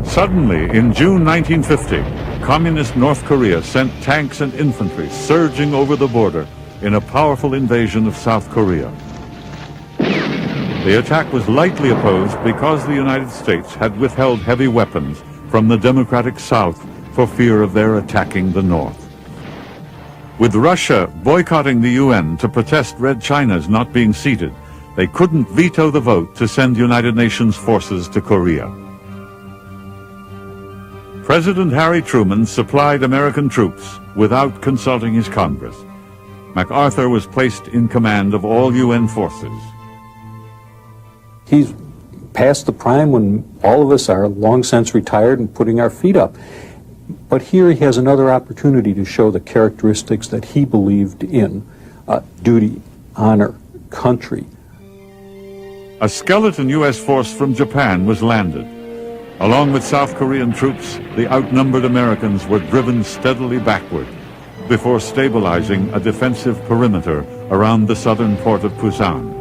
Suddenly, in June 1950, Communist North Korea sent tanks and infantry surging over the border in a powerful invasion of South Korea. The attack was lightly opposed because the United States had withheld heavy weapons from the democratic South for fear of their attacking the North. With Russia boycotting the UN to protest Red China's not being seated, they couldn't veto the vote to send United Nations forces to Korea. President Harry Truman supplied American troops without consulting his Congress. MacArthur was placed in command of all UN forces. He's past the prime when all of us are long since retired and putting our feet up. But here he has another opportunity to show the characteristics that he believed in: duty, honor, country. A skeleton U.S. force from Japan was landed. Along with South Korean troops, the outnumbered Americans were driven steadily backward before stabilizing a defensive perimeter around the southern port of Pusan.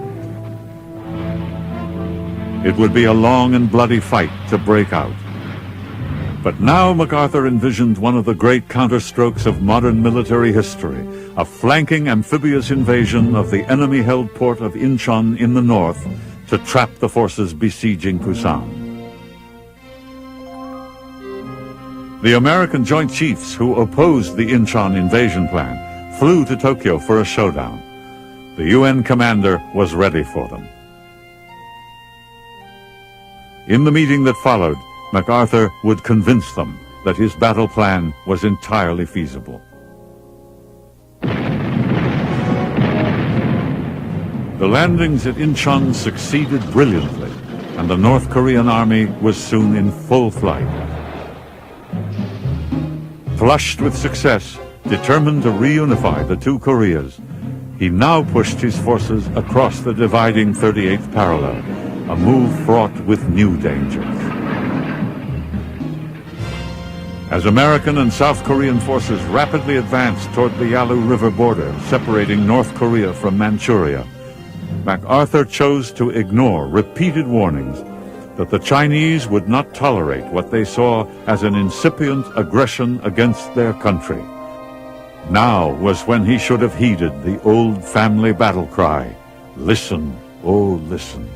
It would be a long and bloody fight to break out. But now MacArthur envisioned one of the great counterstrokes of modern military history, a flanking amphibious invasion of the enemy-held port of Incheon in the north to trap the forces besieging Pusan. The American Joint Chiefs who opposed the Incheon invasion plan flew to Tokyo for a showdown. The UN commander was ready for them. In the meeting that followed, MacArthur would convince them that his battle plan was entirely feasible. The landings at Incheon succeeded brilliantly, and the North Korean army was soon in full flight. Flushed with success, determined to reunify the two Koreas, he now pushed his forces across the dividing 38th parallel, a move fraught with new dangers. As American and South Korean forces rapidly advanced toward the Yalu River border, separating North Korea from Manchuria, MacArthur chose to ignore repeated warnings that the Chinese would not tolerate what they saw as an incipient aggression against their country. Now was when he should have heeded the old family battle cry, "Listen, oh listen."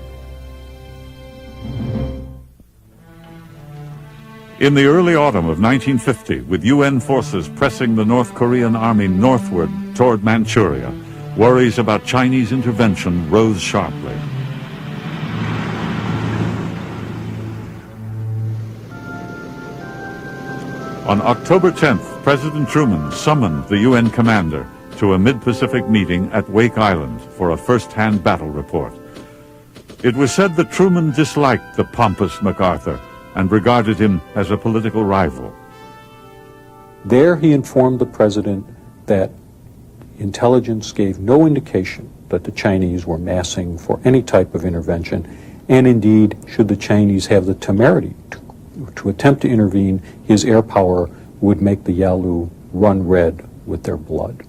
In the early autumn of 1950, with UN forces pressing the North Korean army northward toward Manchuria, worries about Chinese intervention rose sharply. On October 10th, President Truman summoned the UN commander to a mid-Pacific meeting at Wake Island for a first-hand battle report. It was said that Truman disliked the pompous MacArthur and regarded him as a political rival. There he informed the president that intelligence gave no indication that the Chinese were massing for any type of intervention, and indeed, should the Chinese have the temerity to attempt to intervene, his air power would make the Yalu run red with their blood.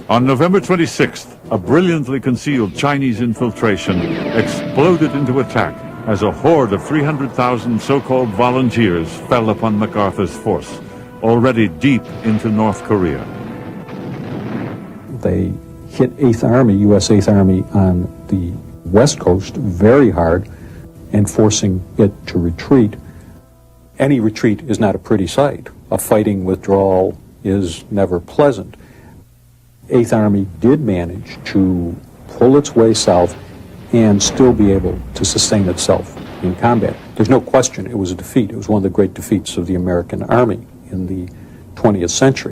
On November 26th, a brilliantly concealed Chinese infiltration exploded into attack as a horde of 300,000 so-called volunteers fell upon MacArthur's force, already deep into North Korea. They hit 8th Army, U.S. 8th Army on the West Coast very hard and forcing it to retreat. Any retreat is not a pretty sight. A fighting withdrawal is never pleasant. 8th Army did manage to pull its way south and still be able to sustain itself in combat. There's no question it was a defeat. It was one of the great defeats of the American Army in the 20th century.